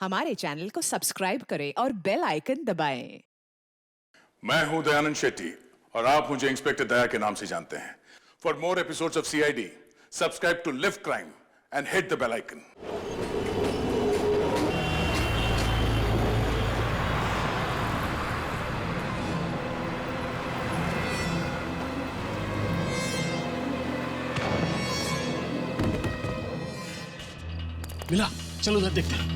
हमारे चैनल को सब्सक्राइब करें और बेल आइकन दबाएं। मैं हूं दयानंद शेट्टी और आप मुझे इंस्पेक्टर दया के नाम से जानते हैं। For more episodes of CID, subscribe to live crime and hit the bell icon. मिला, चलो उधर देखते हैं।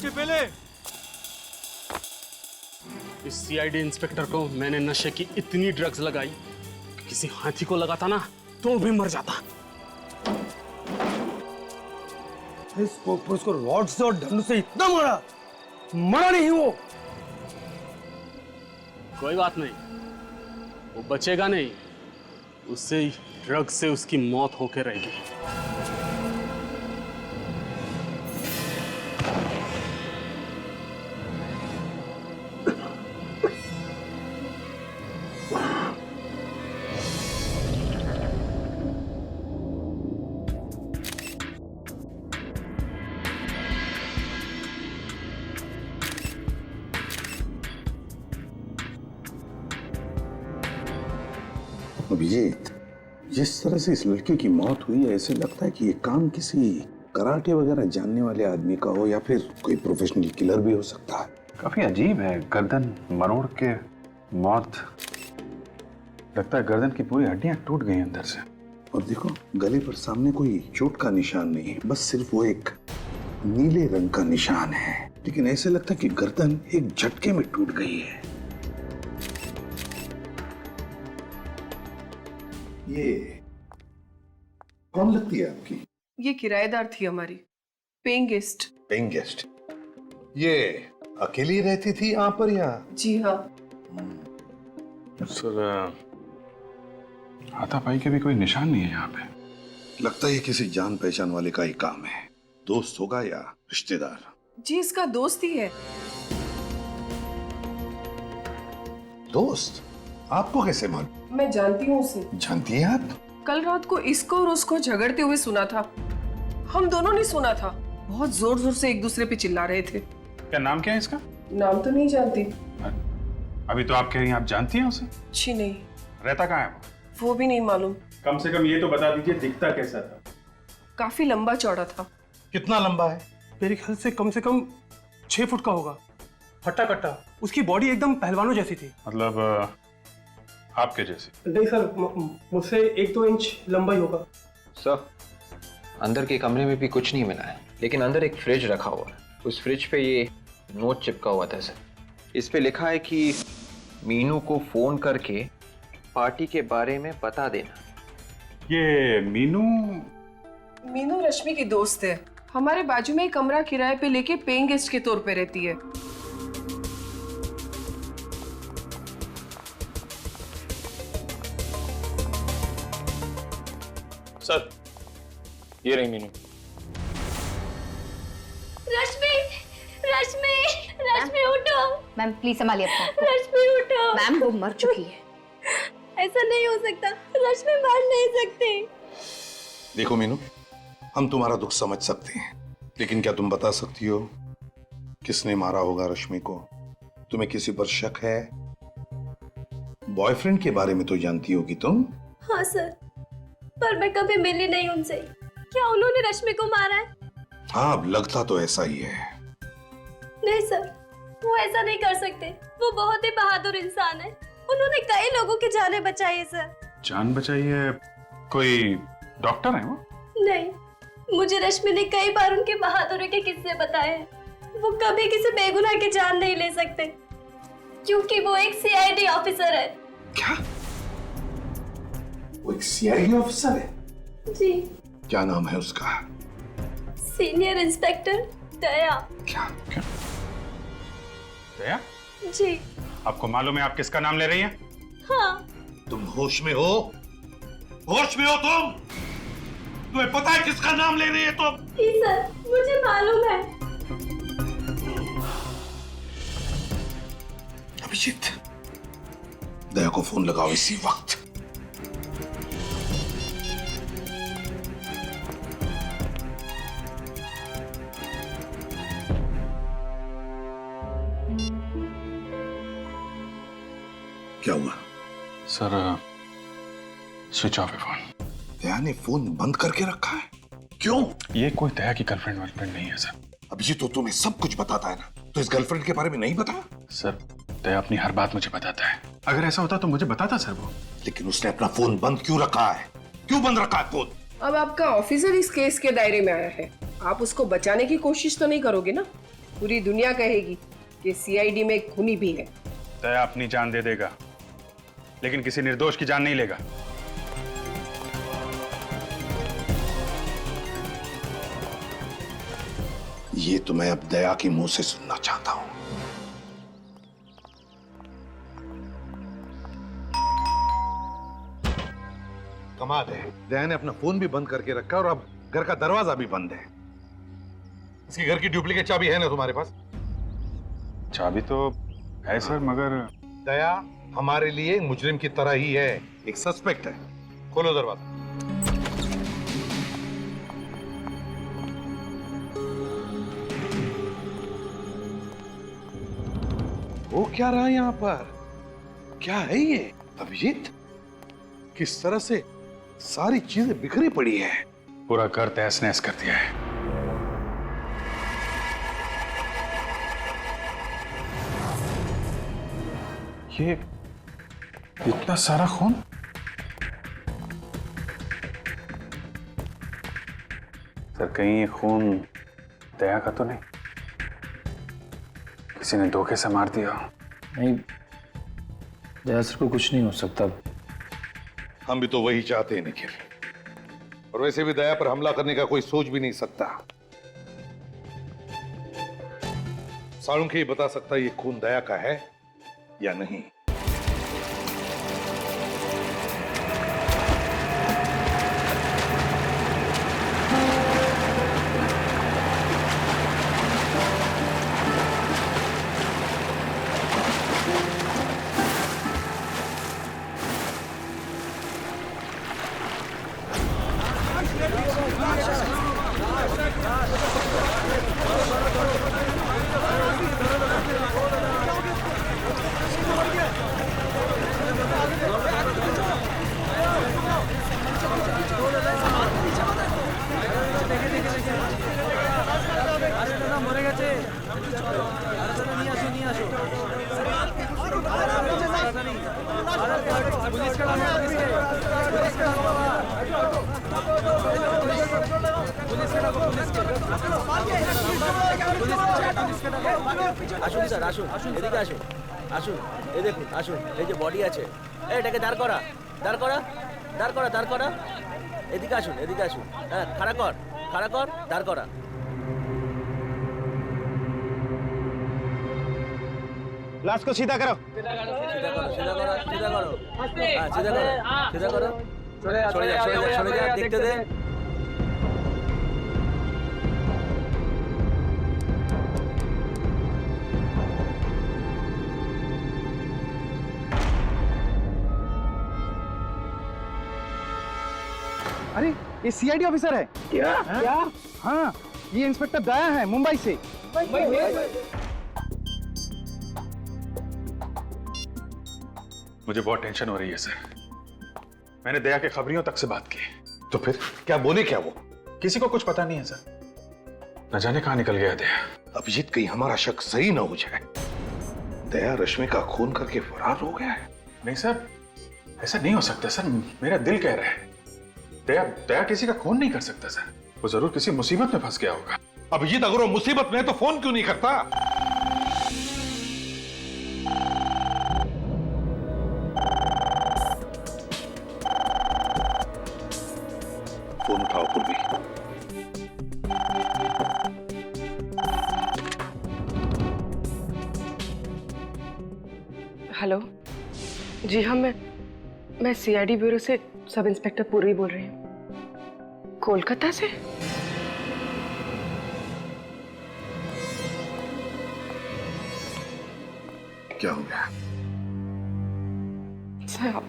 पहले इस सीआईडी इंस्पेक्टर को मैंने नशे की इतनी ड्रग्स लगाई कि किसी हाथी को लगाता ना तो भी मर जाता। उसको रॉड से और डंडू से इतना मारा, मरा नहीं वो। कोई बात नहीं, वो बचेगा नहीं, उससे ड्रग्स से उसकी मौत होके रहेगी। अभिजीत, जिस तरह से इस लड़के की मौत हुई है, ऐसे लगता है कि ये काम किसी कराटे वगैरह जानने वाले आदमी का हो या फिर कोई प्रोफेशनल किलर भी हो सकता है। काफी अजीब है, गर्दन मरोड़ के मौत। लगता है गर्दन की पूरी हड्डियां टूट गई अंदर से। और देखो, गले पर सामने कोई चोट का निशान नहीं है, बस सिर्फ वो एक नीले रंग का निशान है। लेकिन ऐसे लगता है कि गर्दन एक झटके में टूट गई है। ये कौन लगती है आपकी? ये किराएदार थी हमारी, पेइंग गेस्ट। Paying guest? ये अकेली रहती थी यहाँ पर या? जी हाँ। सर, हाथापाई के भी कोई निशान नहीं है यहाँ पे। लगता है ये किसी जान पहचान वाले का ही काम है। दोस्त होगा या रिश्तेदार? जी, इसका दोस्त ही है। दोस्त? आपको कैसे मालूम? मैं जानती हूँ उसे। जानती हैं आप? कल रात को इसको और उसको झगड़ते हुए सुना था। हम दोनों ने सुना था। बहुत जोर जोर से एक दूसरे पे चिल्ला रहे थे। क्या नाम क्या है इसका? नाम तो नहीं जानती। अभी तो आप कह रही हैं आप जानती हैं उसे? जी नहीं। रहता कहाँ है वो भी नहीं मालूम। कम से कम ये तो बता दीजिए, दिखता कैसा था? काफी लंबा चौड़ा था। कितना लंबा है? मेरे ख्याल से कम 6 फुट का होगा। हट्टा कट्टा, उसकी बॉडी एकदम पहलवानों जैसी थी। मतलब आपके जैसी? नहीं सर, मुझसे 1-2 इंच लंबा ही होगा। सर, अंदर के कमरे में भी कुछ नहीं मिला है, लेकिन अंदर एक फ्रिज रखा हुआ है। उस फ्रिज पे ये नोट चिपका हुआ था सर। इस पे लिखा है कि मीनू को फोन करके पार्टी के बारे में बता देना। ये मीनू रश्मि की दोस्त है। हमारे बाजू में एक कमरा किराए पे लेके पेइंग गेस्ट के तौर पे रहती है। सर, ये रही मीनू। रश्मि, रश्मि, रश्मि उठो। मैम प्लीज संभालिए अपना। रश्मि उठो। मैम वो मर चुकी है। ऐसा नहीं हो सकता, रश्मि मर नहीं सकती। देखो मीनू, हम तुम्हारा दुख समझ सकते हैं, लेकिन क्या तुम बता सकती हो किसने मारा होगा रश्मि को? तुम्हें किसी पर शक है? बॉयफ्रेंड के बारे में तो जानती होगी तुम। हाँ सर, पर मैं कभी मिली नहीं उनसे। क्या उन्होंने रश्मि को मारा है? हाँ, अब लगता तो ऐसा ही है। नहीं सर, वो ऐसा नहीं कर सकते। वो बहुत ही बहादुर इंसान है। उन्होंने कई लोगों की जानें बचाई है सर। जान बचाई है? कोई डॉक्टर है वो? नहीं, मुझे रश्मि ने कई बार उनके बहादुरी के किस्से बताए हैं। वो कभी किसी बेगुनाह की जान नहीं ले सकते, क्योंकि वो एक सीआईडी ऑफिसर है। क्या? वो एक सीआईडी ऑफिसर है? जी। क्या नाम है उसका? सीनियर इंस्पेक्टर दया। क्या? दया? जी। आपको मालूम है आप किसका नाम ले रही हैं? हाँ। तुम होश में हो? होश में हो तुम? तुम्हें पता है किसका नाम ले रही है तुम? जी सर, मुझे मालूम है। अभिजीत, दया को फोन लगाओ इसी वक्त। क्या हुआ? सर स्विच ऑफ है फोन। दया ने फोन बंद करके रखा है? क्यों? ये कोई दया की गर्लफ्रेंड वर्लफ्रेंड नहीं है सर। अभिजीत, तो तुम्हें सब कुछ बताता है ना, तो इस गर्लफ्रेंड के बारे में नहीं बताया? सर दया अपनी हर बात मुझे बताता है। अगर ऐसा होता तो मुझे बताता सर वो। लेकिन उसने अपना फोन बंद क्यों रखा है? क्यों बंद रखा है फोन? अब आपका ऑफिसर इस केस के दायरे में आया है, आप उसको बचाने की कोशिश तो नहीं करोगे ना? पूरी दुनिया कहेगी कि सीआईडी में एक खूनी भी है। दया अपनी जान दे देगा, लेकिन किसी निर्दोष की जान नहीं लेगा। ये तो मैं अब दया के मुंह से सुनना चाहता हूं। कमाल है, दया ने अपना फोन भी बंद करके रखा और अब घर का दरवाजा भी बंद है। इसके घर की डुप्लीकेट चाबी है ना तुम्हारे पास? चाबी तो है सर, मगर दया हमारे लिए मुजरिम की तरह ही है, एक सस्पेक्ट है। खोलो दरवाजा। वो क्या रहा यहाँ पर? क्या है ये? अभिजीत, किस तरह से सारी चीजें बिखरी पड़ी है। पूरा घर तहस नहस कर दिया है। ये इतना सारा खून? सर कहीं ये खून दया का तो नहीं? किसी ने धोखे से मार दिया? नहीं, दया सर को कुछ नहीं हो सकता। हम भी तो वही चाहते हैं निखिल, और वैसे भी दया पर हमला करने का कोई सोच भी नहीं सकता। साळुंखे ही बता सकता है ये खून दया का है या नहीं। আসুন স্যার, আসুন এদিকে আসুন, আসুন এই দেখুন, আসুন এই যে বডি আছে, এটাকে দাঁড় করা, দাঁড় করা, দাঁড় করা, দাঁড় করা, এদিকে আসুন, এদিকে আসুন, হ্যাঁ খাড়া কর, খাড়া কর, দাঁড় করা। लाश को सीधा करो। सीधा करो, सीधा करो, सीधा करो, सीधा करो, हाँ सीधा करो, सीधा करो, छोड़े जा, छोड़े जा, छोड़े जा, देखते दे। अरे ये सीआईडी ऑफिसर है। क्या? क्या? हाँ, ये इंस्पेक्टर दया है, मुंबई से। मुझे बहुत टेंशन हो रही है सर। मैंने दया के खबरियों तक से बात की। तो फिर क्या बोले? क्या वो? किसी को कुछ पता नहीं है सर। न जाने कहां निकल गया दया। अभिजीत, कहीं हमारा शक सही ना हो जाए, दया रश्मि का खून करके फरार हो गया है। नहीं सर, ऐसा नहीं हो सकता सर। मेरा दिल कह रहा है दया किसी का खून नहीं कर सकता सर। वो जरूर किसी मुसीबत में फंस गया होगा। अभिजीत, अगर वो मुसीबत में है तो फोन क्यों नहीं करता? फोन उठाओ पूर्वी। हेलो। जी हाँ, मैं सीआईडी ब्यूरो से सब इंस्पेक्टर पूर्वी बोल रही हूँ। कोलकाता से? क्या हो गया? सर,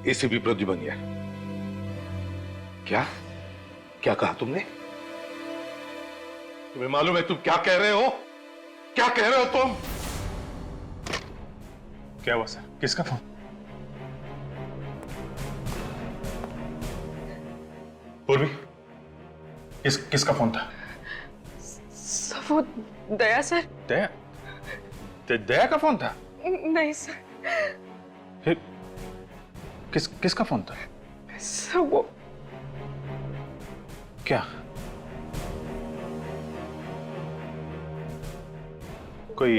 एसीपी प्रद्युमन, क्या क्या कहा तुमने? तुम्हें मालूम है तुम क्या कह रहे हो? क्या कह रहे हो तुम? क्या हुआ सर? किसका फोन? पूर्वी, किसका फोन था? सर वो दया सर। दया? दया का फोन था? नहीं सर। फिर किसका फोन था? सर वो क्या? कोई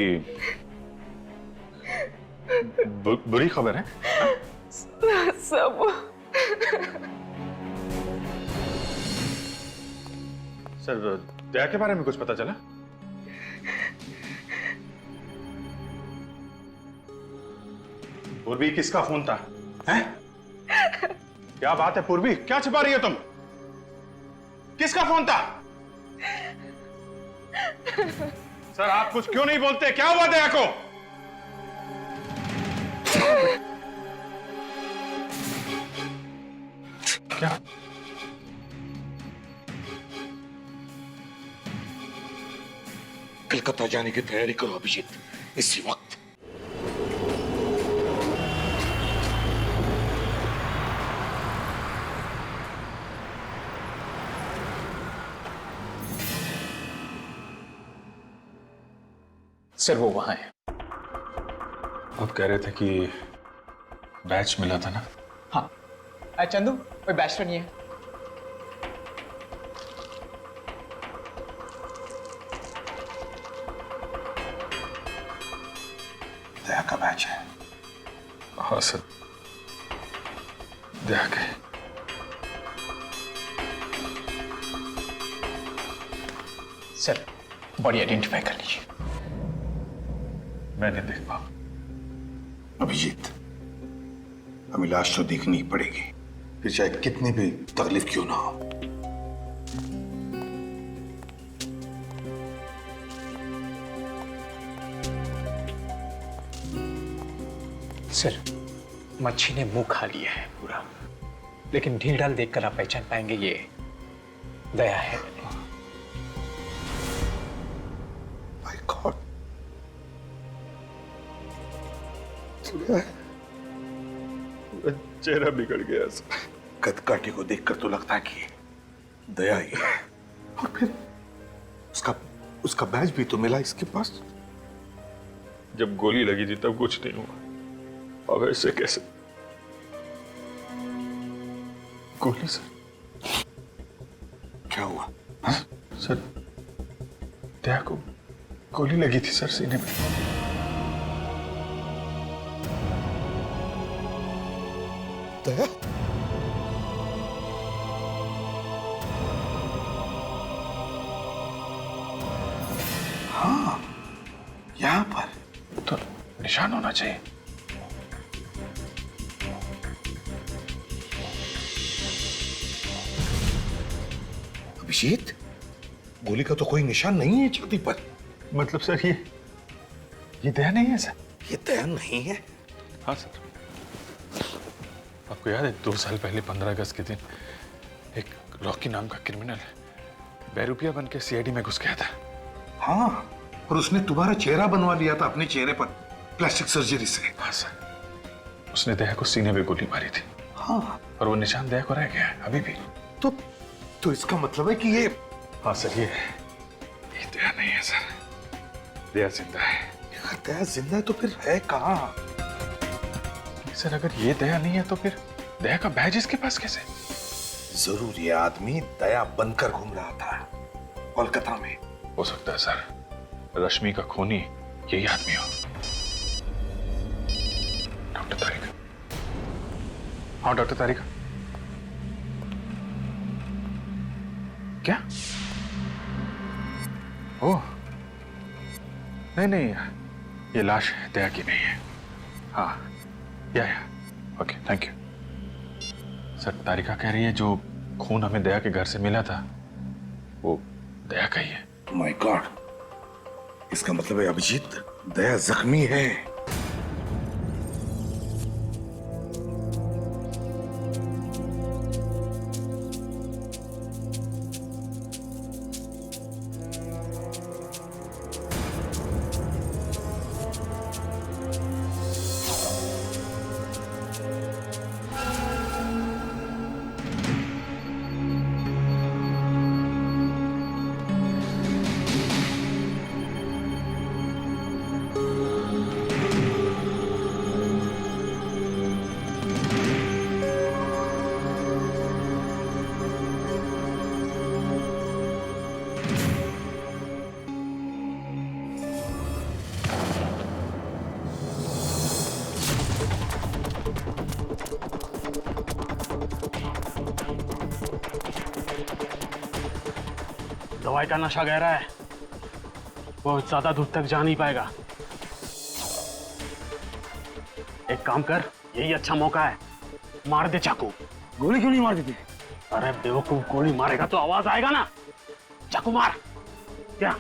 बुरी खबर है? सब सर, दया के बारे में कुछ पता चला? पूर्वी, किसका फोन था? हैं? क्या बात है पूर्वी, क्या छिपा रही हो तुम? किसका फोन था? सर, आप कुछ क्यों नहीं बोलते? क्या हुआ दया को? क्या? कलकत्ता जाने की तैयारी करो अभिजीत, इसी वक्त। सर वो वहां है। आप कह रहे थे कि बैच मिला था ना? हाँ चंदू, कोई बैच तो नहीं है। दया का बैच है। हाँ सर, दया के। सर बॉडी आइडेंटिफाई कर लीजिए। मैं नहीं देख पाऊं। अभिजीत, हमें लाश तो देखनी ही पड़ेगी, फिर चाहे कितनी भी तकलीफ क्यों ना हो। सर मच्छी ने मुंह खा लिया है पूरा, लेकिन ढील ढाल देखकर आप पहचान पाएंगे ये दया है। माय गॉड, चेहरा बिगड़ गया सर। कदकाठी को देखकर तो लगता है कि दया ही है, और फिर उसका बैज भी तो मिला इसके पास। जब गोली लगी थी तब कुछ नहीं हुआ, अब ऐसे कैसे? गोली सर? क्या हुआ? हाँ? सर, दया को गोली लगी थी सर, सीने में। दया? हाँ, यहां पर तो निशान होना चाहिए। अभिजीत, गोली का तो कोई निशान नहीं है छाती पर। मतलब सर ये दया नहीं है सर? ये दया नहीं है? हाँ सर। आपको याद है 2 साल पहले 15 अगस्त के दिन एक रॉकी नाम का क्रिमिनल बेरुपिया बन के सीआईडी में घुस गया था? हाँ, और उसने तुम्हारा चेहरा बनवा लिया था अपने चेहरे पर प्लास्टिक सर्जरी से। हाँ सर, उसने दया को सीने में गोली मारी थी। हाँ, और वो निशान दया को रह गया है अभी भी। तो इसका मतलब है कि ये... हाँ सर, ये दया नहीं है सर, दया जिंदा है। यार दया जिंदा है तो फिर है कहाँ? सर अगर ये दया नहीं है तो फिर दया का बैज इसके पास कैसे? जरूर ये आदमी दया बनकर घूम रहा था कोलकाता में। हो सकता है सर। रश्मि का खूनी यही आदमी हो। डॉक्टर तारिका। हाँ डॉक्टर तारिका। क्या? ओह नहीं नहीं, ये लाश दया की नहीं है। हाँ या ओके थैंक यू सर। तारिका कह रही है जो खून हमें दया के घर से मिला था वो दया का ही है। माय गॉड, इसका मतलब है अभिजीत दया जख्मी है। दवाई का नशा गहरा है, वो ज्यादा दूर तक जा नहीं पाएगा। एक काम कर, यही अच्छा मौका है, मार दे चाकू। गोली क्यों नहीं मार देते? अरे बेवकूफ, गोली मारेगा तो आवाज आएगा ना। चाकू मार। क्या?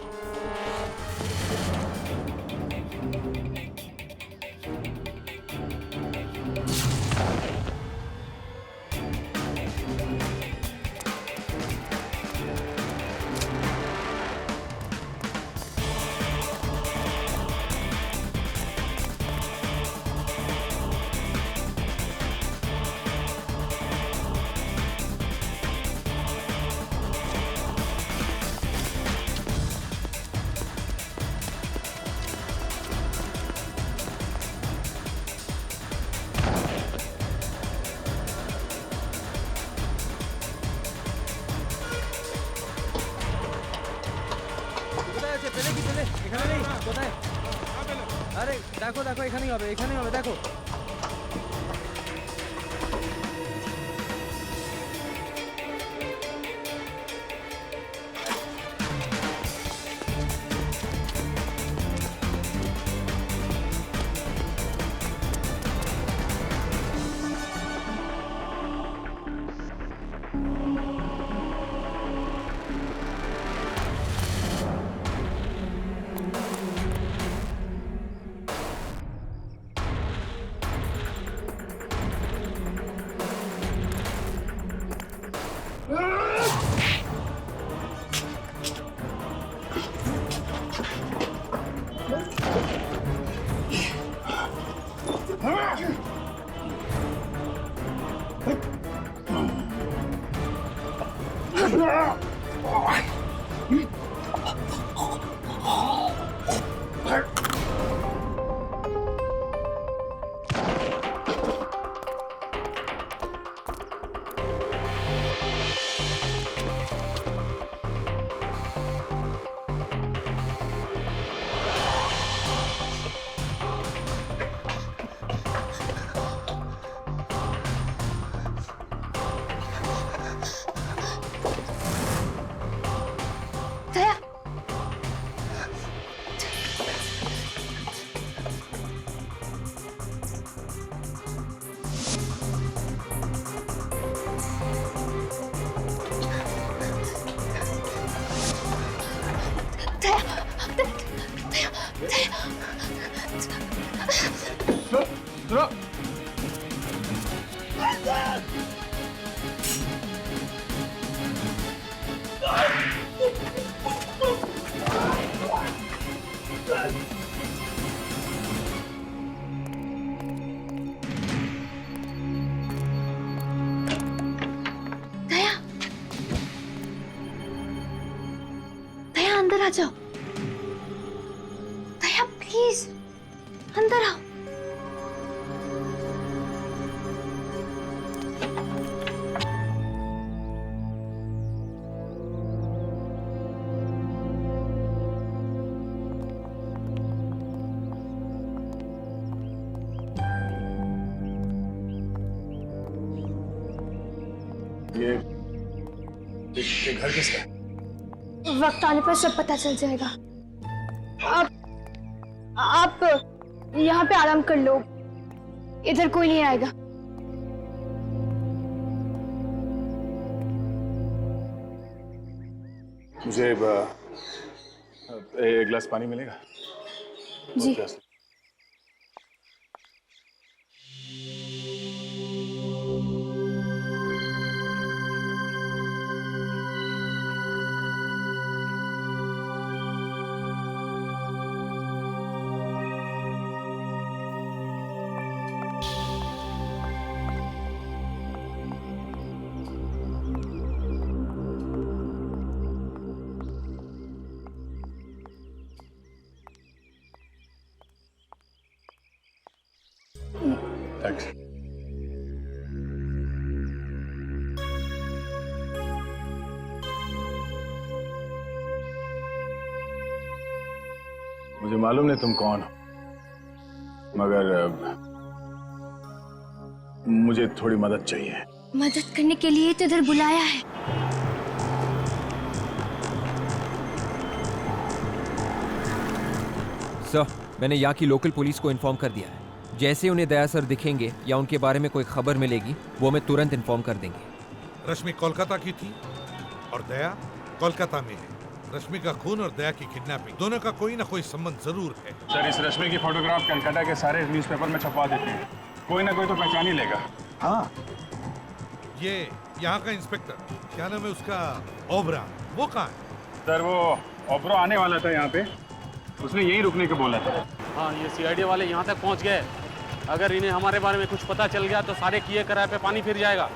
আরে দেখো দেখো, এখানেই হবে, এখানেই হবে, দেখো। अंदर आ जाओ। दया प्लीज अंदर आओ। ये घर किसका है? वक्त आने पर सब पता चल जाएगा। आप यहाँ पे आराम कर लो, इधर कोई नहीं आएगा। मुझे एक गिलास पानी मिलेगा? जी। थैंक्स। मुझे मालूम नहीं तुम कौन हो, मगर मुझे थोड़ी मदद चाहिए। मदद करने के लिए तो इधर बुलाया है। सर, मैंने यहाँ की लोकल पुलिस को इन्फॉर्म कर दिया है। जैसे उन्हें दया सर दिखेंगे या उनके बारे में कोई खबर मिलेगी, वो हमें तुरंत इन्फॉर्म कर देंगे। रश्मि कोलकाता की थी और दया कोलकाता में है। रश्मि का खून और दया की किडनैपिंग, दोनों का कोई ना कोई संबंध जरूर है। सर, इस रश्मि की फोटोग्राफ कलकत्ता के सारे न्यूज़पेपर में छपवा देते हैं, कोई ना कोई तो पहचान ही लेगा। हाँ, ये यहाँ का इंस्पेक्टर, क्या नाम है उसका, ओबरा, वो कहाँ है? सर, वो ओबरा आने वाला था यहाँ पे, उसने यहीं रुकने को बोला था। हाँ, ये सीआईडी वाले यहाँ तक पहुँच गए। अगर इन्हें हमारे बारे में कुछ पता चल गया तो सारे किए कराए पे पानी फिर जाएगा।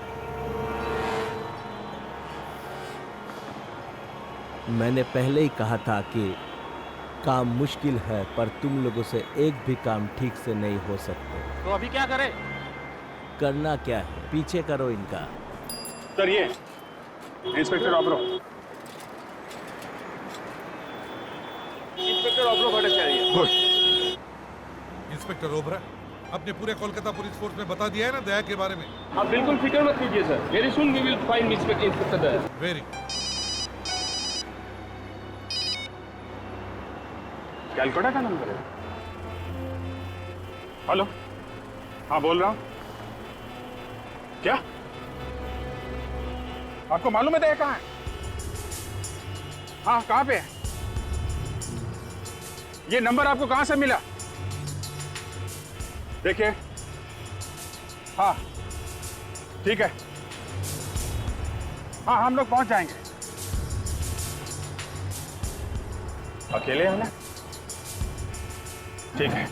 मैंने पहले ही कहा था कि काम मुश्किल है, पर तुम लोगों से एक भी काम ठीक से नहीं हो सकते। तो अभी क्या करें? करना क्या है, पीछे करो इनका। सर, ये इंस्पेक्टर ओबरा। इंस्पेक्टर ओबरा को अरेस्ट करिए। गुड। इंस्पेक्टर ओबरा, अपने पूरे कोलकाता पुलिस फोर्स में बता दिया है ना दया के बारे में? आप बिल्कुल फिक्र मत कीजिए sir, very soon we will find inspector Daya. Very. Calcutta का नंबर है? हेलो, हाँ बोल रहा हूँ। क्या आपको मालूम है दया कहाँ है? हाँ, कहाँ पे है? ये नंबर आपको कहाँ से मिला? देखिए, हाँ ठीक है, हाँ हम लोग पहुंच जाएंगे। अकेले हैं ना? ठीक है,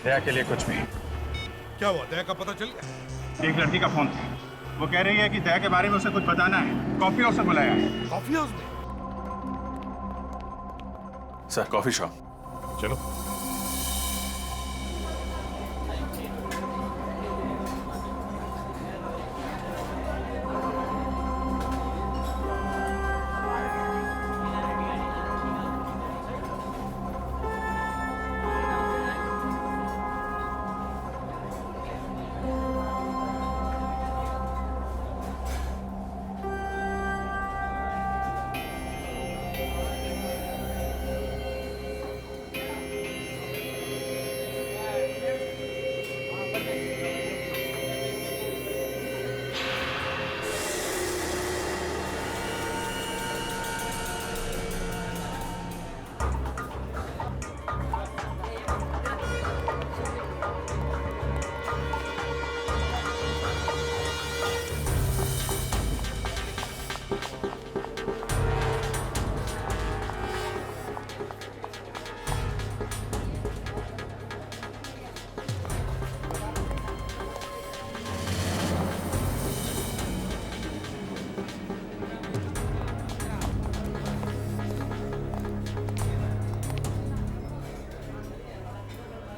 दया के लिए कुछ भी। क्या हुआ, दया का पता चल गया? एक लड़की का फोन था, वो कह रही है कि दया के बारे में उसे कुछ बताना है, कॉफी हाउस से बुलाया है। कॉफी हाउस में? Sir, coffee shop. चलो।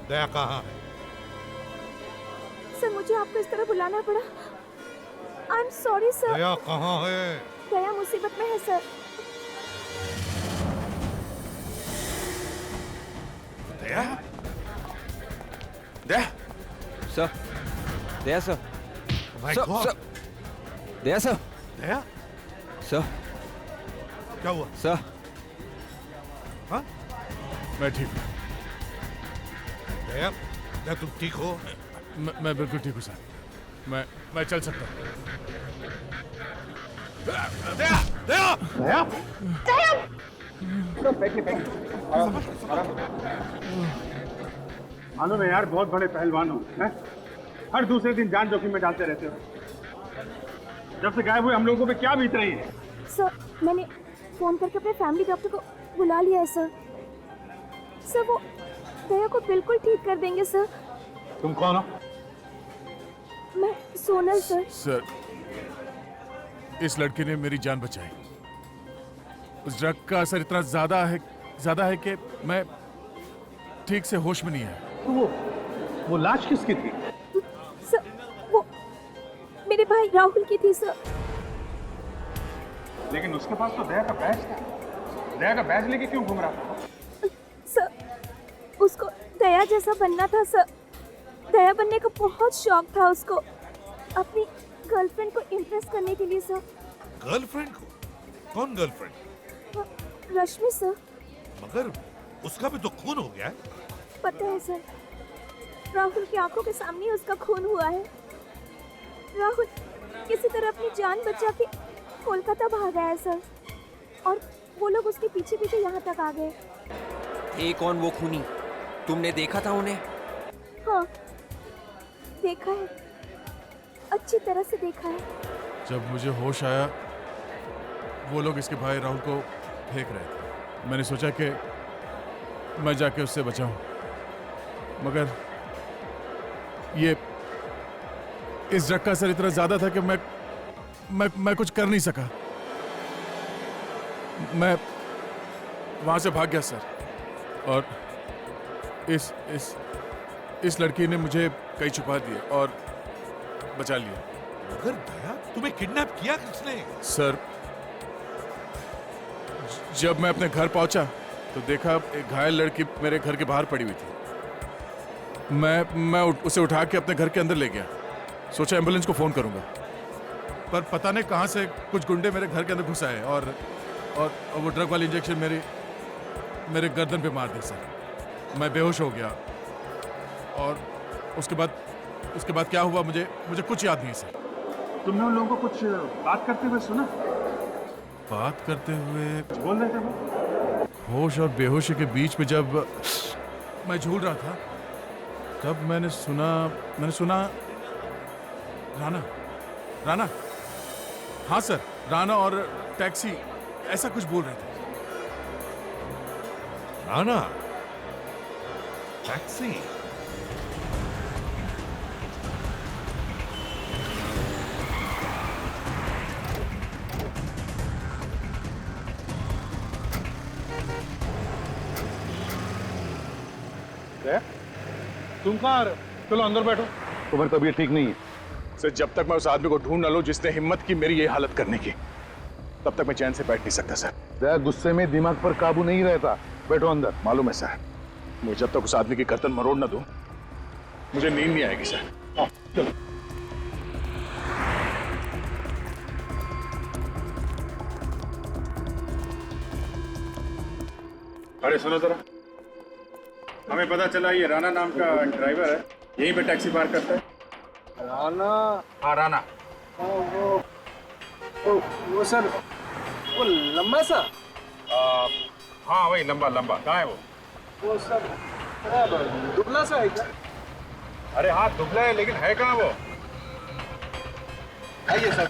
दया कहाँ है? सर, मुझे आपको इस तरह बुलाना पड़ा। I am sorry sir. Daya कहाँ है? दया मुसीबत में है sir. Daya? Daya? Sir, Daya sir. My sir, God. Sir, Daya sir, Daya sir क्या हुआ सर? हाँ मैं ठीक हूँ। दया दया तुम ठीक हो? मैं बिल्कुल ठीक हूँ सर। मैं चल सकता हूँ। दया दया दया मालूम है यार, बहुत बड़े पहलवान हो हैं? हर दूसरे दिन जान जोखिम में डालते रहते हो। जब से गायब हुए हम लोगों पे क्या बीत रही है? सर मैंने फोन करके अपने फैमिली डॉक्टर को बुला लिया है सर। सर वो दया को बिल्कुल ठीक कर देंगे सर। तुम कौन हो? मैं सोनल सर। सर, इस लड़के ने मेरी जान बचाई। उस ड्रग का असर इतना ज्यादा है कि मैं ठीक से होश में नहीं है। तो वो लाश किसकी थी? सर वो मेरे भाई राहुल की थी सर। लेकिन उसके पास तो दया का बैज था। दया का बैज लेके क्यों घूम रहा था? सर उसको दया जैसा बनना था सर। दया बनने का बहुत शौक था उसको, अपनी गर्लफ्रेंड को इम्प्रेस करने के लिए सर। गर्लफ्रेंड को? कौन गर्लफ्रेंड? रश्मि सर। मगर उसका भी तो खून हो गया है। पता है सर, राहुल की आंखों के सामने ही उसका खून हुआ है। राहुल किसी तरह अपनी जान बचा के कोलकाता भागा है सर, और वो लोग उसके पीछे पीछे यहाँ तक आ गए। ये कौन वो खूनी? तुमने देखा था उन्हें? हाँ देखा है, अच्छी तरह से देखा है। जब मुझे होश आया, वो लोग इसके भाई राहुल को फेंक रहे थे। मैंने सोचा कि मैं जाके उससे बचाऊं, मगर ये इस ड्रग का असर इतना ज्यादा था कि मैं कुछ कर नहीं सका। मैं वहां से भाग गया सर, और इस लड़की ने मुझे कहीं छुपा दिया और बचा लिया। मगर दया, तुम्हें किडनैप किया किसने? सर, जब मैं अपने घर पहुंचा तो देखा एक घायल लड़की मेरे घर के बाहर पड़ी हुई थी। मैं उसे उठा के अपने घर के अंदर ले गया। सोचा एम्बुलेंस को फोन करूंगा, पर पता नहीं कहां से कुछ गुंडे मेरे घर के अंदर घुस आए और वो ड्रग वाली इंजेक्शन मेरे गर्दन पे मार दी सर। मैं बेहोश हो गया, और उसके बाद क्या हुआ मुझे कुछ याद नहीं सर। तुमने उन लोगों को कुछ बात करते हुए सुना? बात करते हुए बोल रहे थे वो? होश और बेहोशी के बीच में जब मैं झूल रहा था, तब मैंने सुना राना। हाँ सर, राना और टैक्सी ऐसा कुछ बोल रहे थे। राना, टैक्सी। तुम कहाँ? चलो अंदर बैठो। तुम्हारी तबीयत ठीक नहीं है। सर, जब तक मैं उस आदमी को ढूंढ न लूं जिसने हिम्मत की मेरी ये हालत करने की, तब तक मैं चैन से बैठ नहीं सकता सर। दया गुस्से में दिमाग पर काबू नहीं रहता। बैठो अंदर। मालूम है सर, मुझे जब तक उस आदमी की गर्दन मरोड़ न दूं, मुझे नींद नहीं आएगी सर। चलो। अरे सुनो जरा, हमें पता चला ये राना नाम का ड्राइवर है, यहीं पे टैक्सी पार्क करता है। राना? हाँ राना। वो सर, वो लंबा सा? हाँ वही लंबा। कहाँ है वो सर दुबला सा है क्या? अरे हाँ दुबला है, लेकिन है कहाँ वो? आइए सर।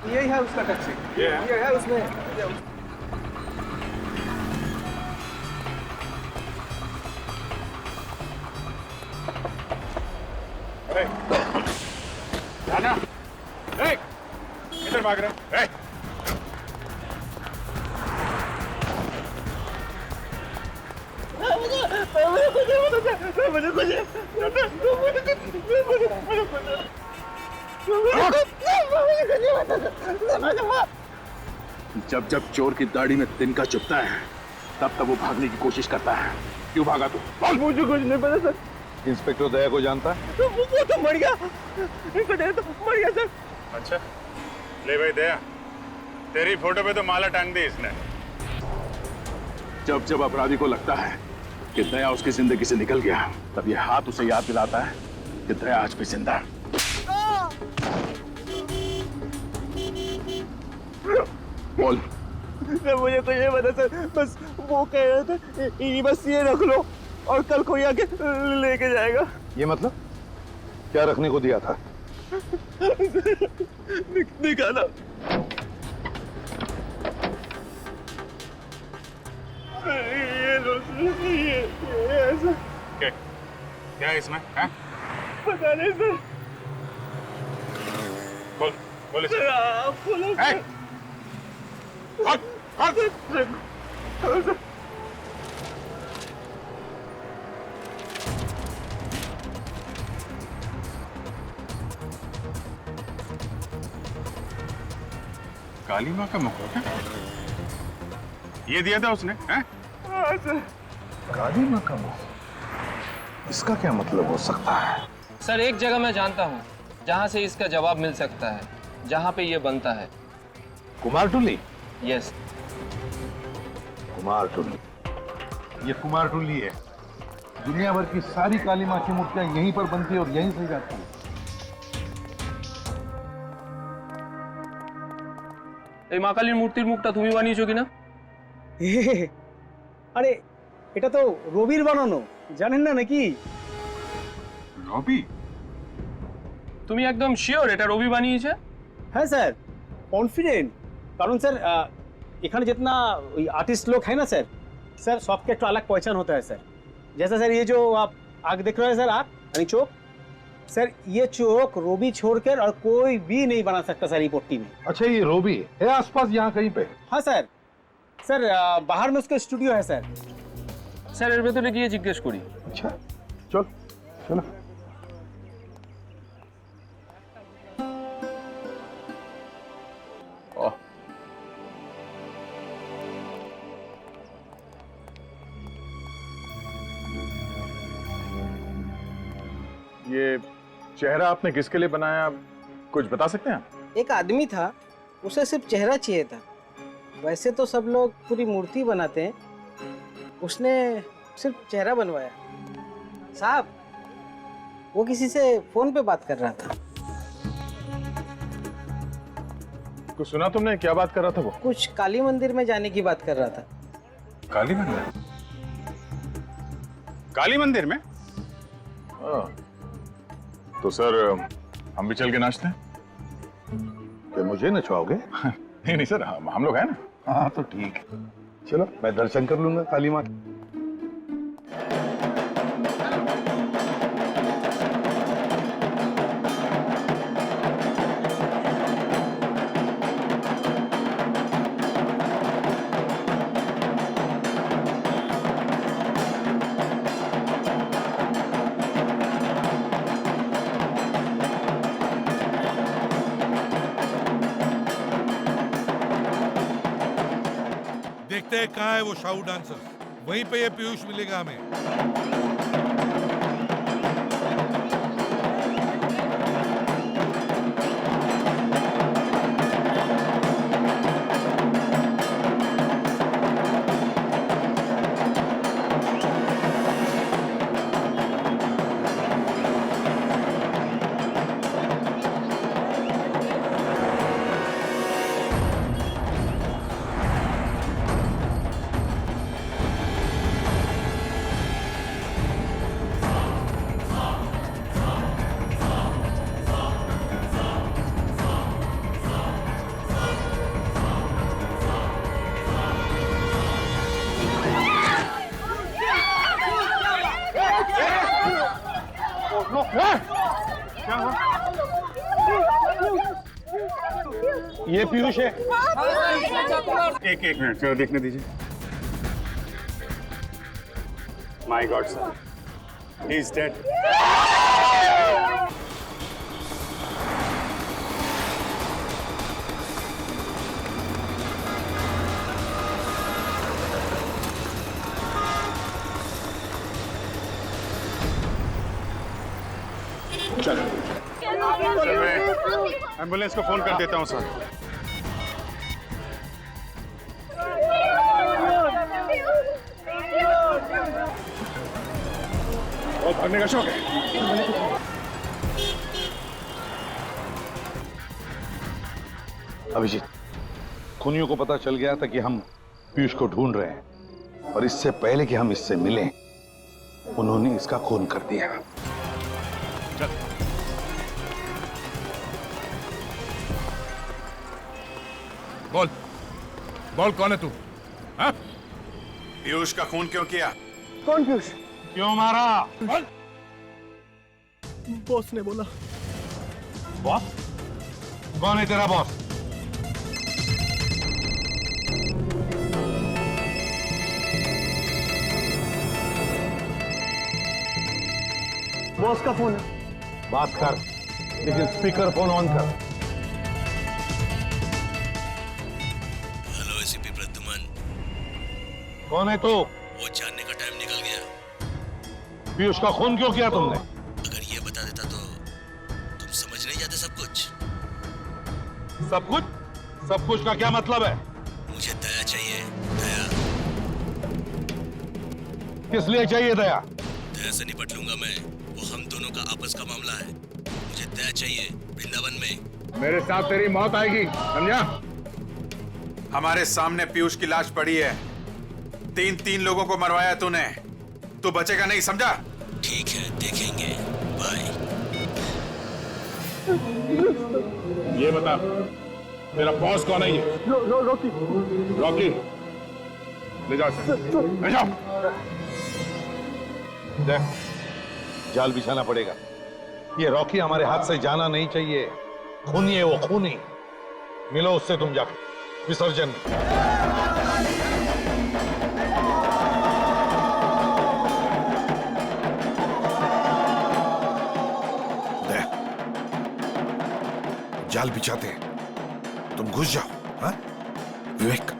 यही है उसका टैक्सी। ये है उसमें। अरे राना, किधर भाग रहे? जब जब चोर की दाढ़ी में तिनका चुभता है तब तब वो भागने की कोशिश करता है। क्यों भागा तू? मुझे कुछ नहीं पता सर। इंस्पेक्टर दया को जानता है? वो तो मर गया, इंस्पेक्टर तो मर गया सर। अच्छा, ले भाई दया, तेरी फोटो पे तो माला टांग दी इसने। जब जब अपराधी को लगता है कि दया उसकी जिंदगी से निकल गया, तब ये हाथ उसे याद दिलाता है कि दया आज भी जिंदा है। बोल। सर मुझे कुछ नहीं पता सर, बस वो कह रहे थे ये बस ये रख लो और कल कोई आके लेके जाएगा। ये मतलब क्या रखने को दिया था? निकाला। ये लो ये ऐसा। क्या है इसमें? है? पता नहीं सर। बोल, बोल इसे। आप बोलो सर। भाग, भाग। काली माँ का मुखौटा ये दिया था उसने, हैं? काली माँ का मुख, इसका क्या मतलब हो सकता है? सर एक जगह मैं जानता हूँ जहाँ से इसका जवाब मिल सकता है, जहाँ पे ये बनता है। कुमारटुली? यस। कुमारटुली, ये कुमारटुली है। दुनिया भर की सारी काली माँ की मूर्तियां यहीं पर बनती है और यहीं से जाती है। এই মা কালীর মূর্তির মুখটা তুমি বানিয়েছো কিনা? আরে এটা তো রবির বানানো, জানেন না নাকি? রবি? তুমি একদম শিওর এটা রবি বানিয়েছে? হ্যাঁ স্যার, কনফিডেंट। কারণ স্যার এখানে जितना आर्टिस्ट लोग है ना सर, सर सबके एक अलग पहचान होता है सर। जैसा सर ये जो आप आग देख रहे हैं सर, आग यानी चौक, सर ये चौक रोबी छोड़कर और कोई भी नहीं बना सकता सर ये पट्टी में। अच्छा, ये रोबी है आसपास यहाँ कहीं पे? हाँ सर, सर बाहर में उसका स्टूडियो है सर। স্যার এর ভেতরে গিয়ে জিজ্ঞেস করি। अच्छा चल चलो। ये चेहरा आपने किसके लिए बनाया, कुछ बता सकते हैं? एक आदमी था, उसे सिर्फ चेहरा चाहिए था। वैसे तो सब लोग पूरी मूर्ति बनाते हैं, उसने सिर्फ चेहरा बनवाया। साहब, वो किसी से फोन पे बात कर रहा था। कुछ सुना तुमने? क्या बात कर रहा था वो? कुछ काली मंदिर में जाने की बात कर रहा था। काली मंदिर? काली मंदिर में? तो सर हम भी चल के नाचते हैं? क्या मुझे नचवाओगे? नहीं नहीं सर, हम लोग हैं ना। हाँ तो ठीक है, चलो मैं दर्शन कर लूंगा काली माँ। देखते हैं कहाँ है वो शाहू डांसर, वहीं पे ये पीयूष मिलेगा हमें। ये पीयूष है। एक मिनट चलो देखने दीजिए। My God sir, he is dead. चल मैं एम्बुलेंस को फोन कर देता हूँ सर। बहुत भागने का शौक है। अभिजीत, खूनियों को पता चल गया था कि हम पीयूष को ढूंढ रहे हैं और इससे पहले कि हम इससे मिलें उन्होंने इसका खून कर दिया। चल। बोल बोल, कौन है तू? हाँ? पीयूष का खून क्यों किया? कौन पीयूष? क्यों मारा? बॉस ने बोला। बॉस? कौन है तेरा बॉस? बॉस का फोन है। बात कर, लेकिन स्पीकर फोन ऑन कर। Hello ACP Pradyuman. कौन है तू? वो जानने का टाइम निकल गया। पीयूष का खून क्यों किया तुमने? अगर ये बता देता तो तुम समझ नहीं जाते सब कुछ। सब कुछ? सब कुछ का क्या मतलब है? मुझे दया चाहिए, दया। किस लिए चाहिए दया? दया से निपट लूंगा मैं, वो हम दोनों का आपस का मामला है। मुझे दया चाहिए वृंदावन में। मेरे साथ तेरी मौत आएगी, समझा? हमारे सामने पीयूष की लाश पड़ी है। तीन लोगों को मरवाया तूने, तू बचेगा नहीं, समझा? ठीक है, देखेंगे। बाय। ये बता, तेरा बॉस कौन है? ये रॉकी। रॉकी, ले जाओ इसे। ले जाओ। देख, जाल बिछाना पड़ेगा। ये रॉकी हमारे हाथ से जाना नहीं चाहिए। खूनी है वो, खूनी। मिलो उससे तुम जाके विसर्जन में। जाल बिछाते हैं, तुम घुस जाओ। हाँ विवेक?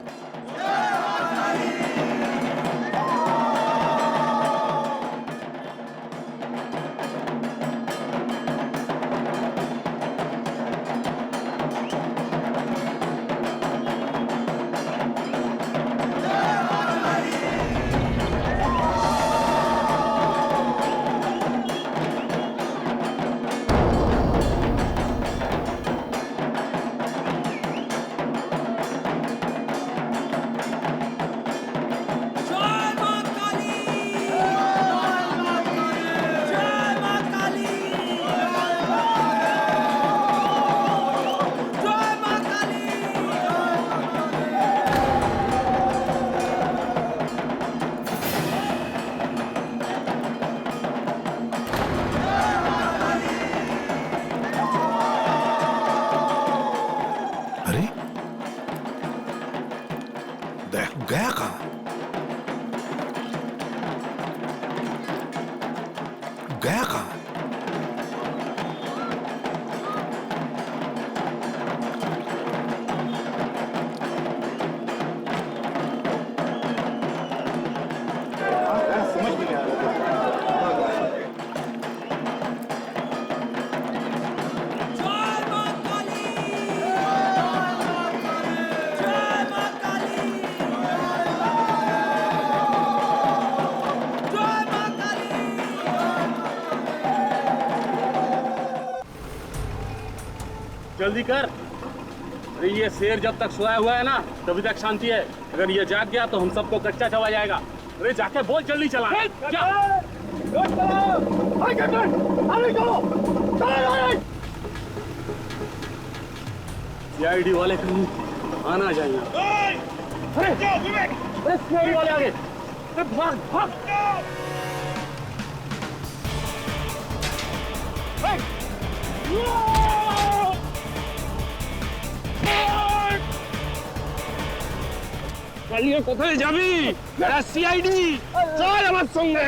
गया कहां? गया कहां? समझ में नहीं आ रहा। जल्दी कर। अरे ये शेर जब तक सोया हुआ है ना तभी तक शांति है। अगर ये जाग गया तो हम सबको कच्चा चबा जाएगा। अरे जाके बोल जल्दी चला। सीआईडी वाले कहीं आना जाएंगे। अरे सीआईडी वाले आगे। अरे भाग भाग। কালিয়ে কোথায় যাবি? এরা সিআইডি, চল আমার সঙ্গে।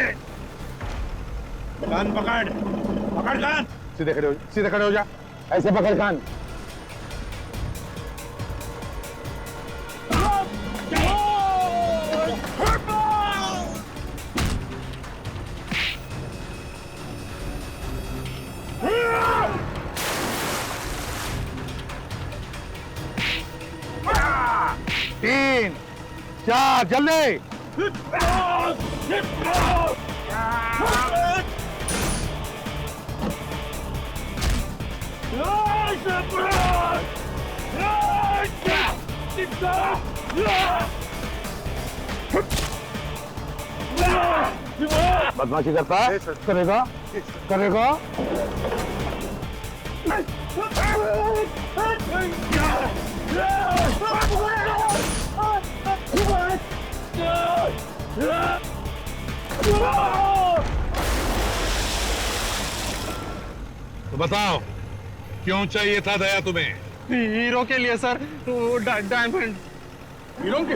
कान पकड़, पकड़ कान। सीधे खड़े हो जा। ऐसे पकड़ कान। क्या जल्दी बदमाशी करता है करेगा करेगा तो बताओ क्यों चाहिए था दया तुम्हें? हीरो के लिए सर, वो डायमंड। हीरो के?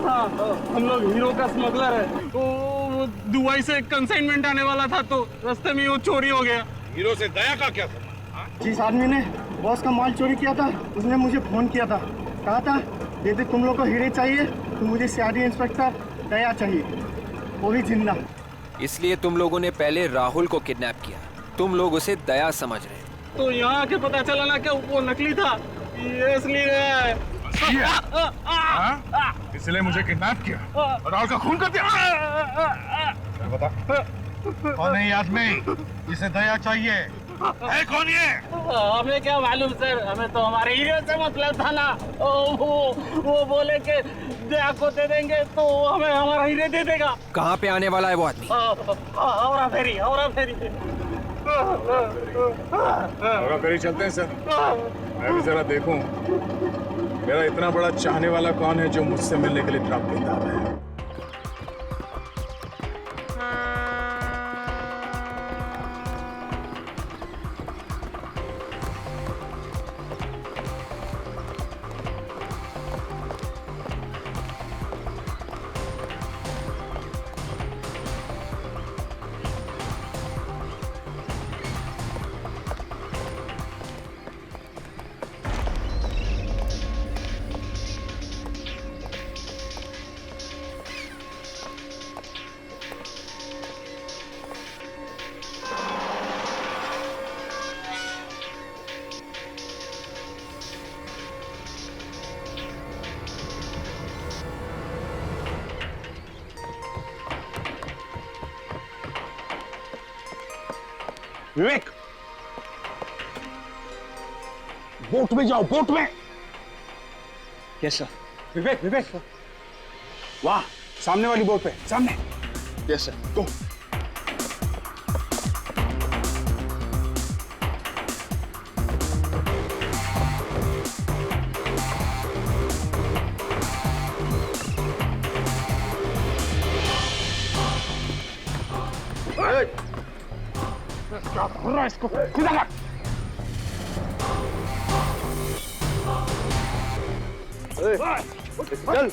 हाँ, हम लोग हीरो का स्मगलर है। वो दुबई से कंसाइनमेंट आने वाला था तो रास्ते में वो चोरी हो गया। हीरो से दया का क्या संबंध? जिस आदमी ने बॉस का माल चोरी किया था उसने मुझे फोन किया था, कहा था यदि तुम लोग को हीरे चाहिए तो मुझे सीआईडी इंस्पेक्टर दया चाहिए, वो भी जिंदा। इसलिए तुम लोगों ने पहले राहुल को किडनैप किया, तुम लोग उसे दया समझ रहे। तो यहाँ आके पता चला ना कि वो नकली था, ये इसलिए इसलिए मुझे किडनैप किया और राहुल का खून कर दिया। बता कौन है ये आदमी जिसे दया चाहिए? है कौन ये? हमें क्या मालूम सर, हमें तो हमारे हीरो से मतलब था ना। वो बोले कि दया को दे देंगे तो हमें हमारा हीरे दे देगा। कहाँ पे आने वाला है वो आदमी? औरा फेरी चलते हैं सर, मैं भी जरा देखूं मेरा इतना बड़ा चाहने वाला कौन है जो मुझसे मिलने के लिए इतना बेताब है। विवेक, बोट में जाओ, बोट में। Yes sir. विवेक वाह, सामने वाली बोट पे, सामने। यस सर, गो। इसको सीधा कर। चल।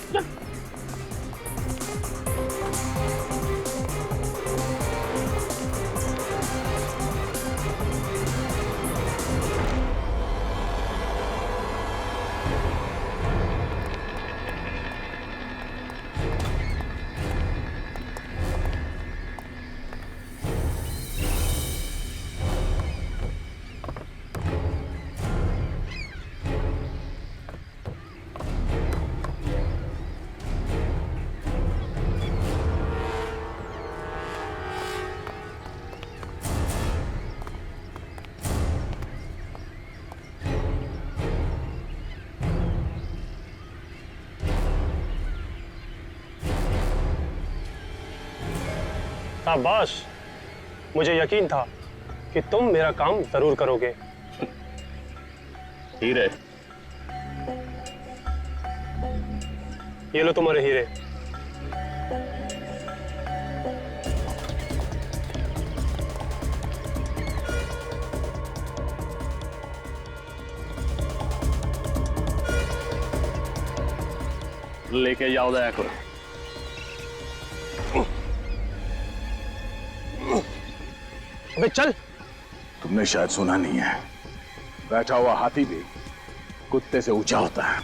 शाबाश, मुझे यकीन था कि तुम मेरा काम जरूर करोगे। हीरे, ये लो तुम्हारे हीरे। लेके जाओ दया को। अबे चल। तुमने शायद सुना नहीं है, बैठा हुआ हाथी भी कुत्ते से ऊंचा होता है।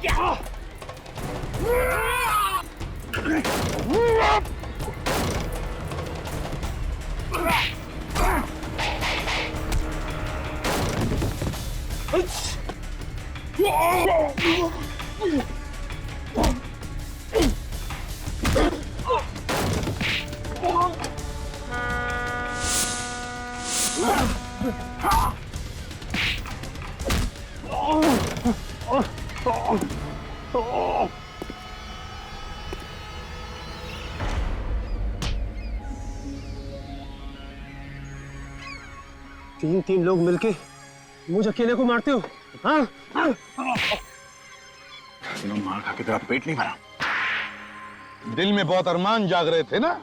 क्या? तीन लोग मिलके मुझे अकेले को मारते हो? हाँ? मार खा के तेरा पेट नहीं भरा? दिल में बहुत अरमान जाग रहे थे ना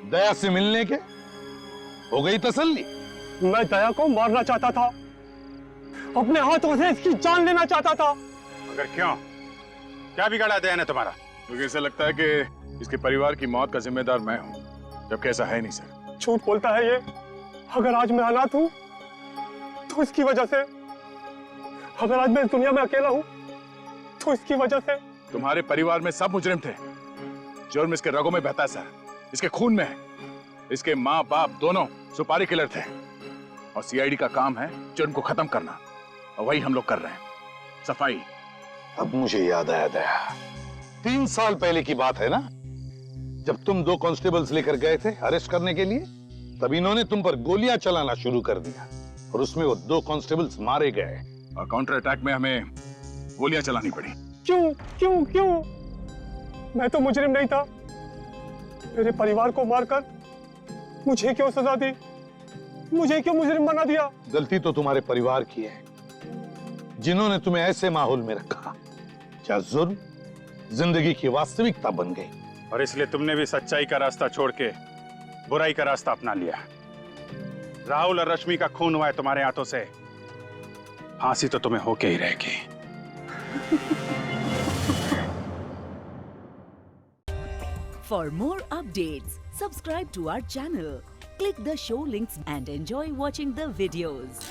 दया से मिलने के, हो गई तसल्ली? मैं दया को मारना चाहता था, अपने हाथों से इसकी जान लेना चाहता था। मगर क्यों? क्या बिगाड़ा दया ने तुम्हारा? मुझे ऐसा लगता है कि इसके परिवार की मौत का जिम्मेदार मैं हूं, जबकि ऐसा है नहीं सर। झूठ बोलता है ये। अगर आज मैं अनाथ हूं तो इसकी वजह से, अगर आज मैं इस दुनिया में अकेला हूं तो इसकी वजह से। तुम्हारे परिवार में सब मुजरिम थे। जुर्म इसके रगों में बहता है सर, इसके खून में है। इसके माँ बाप दोनों सुपारी किलर थे और सीआईडी का काम है जुर्म को खत्म करना, और वही हम लोग कर रहे हैं, सफाई। अब मुझे याद आया दया, 3 साल पहले की बात है ना, जब तुम 2 कांस्टेबल्स लेकर गए थे अरेस्ट करने के लिए, तब इन्होंने तुम पर गोलियां चलाना शुरू कर दिया और उसमें वो 2 कांस्टेबल्स मारे गए और काउंटर अटैक में हमें गोलियां चलानी पड़ी। क्यों क्यों क्यों? मैं तो मुजरिम नहीं था। मेरे परिवार को मारकर मुझे क्यों सजा दी? मुझे क्यों मुजरिम बना दिया? गलती तो तुम्हारे परिवार की है, जिन्होंने तुम्हें ऐसे माहौल में रखा जहां जुर्म जिंदगी की वास्तविकता बन गई। और इसलिए तुमने भी सच्चाई का रास्ता छोड़ के बुराई का रास्ता अपना लिया। राहुल और रश्मि का खून हुआ है तुम्हारे हाथों से, फांसी तो तुम्हें होके ही रहेगी। For more updates, subscribe to our channel, click the show links and enjoy watching the videos.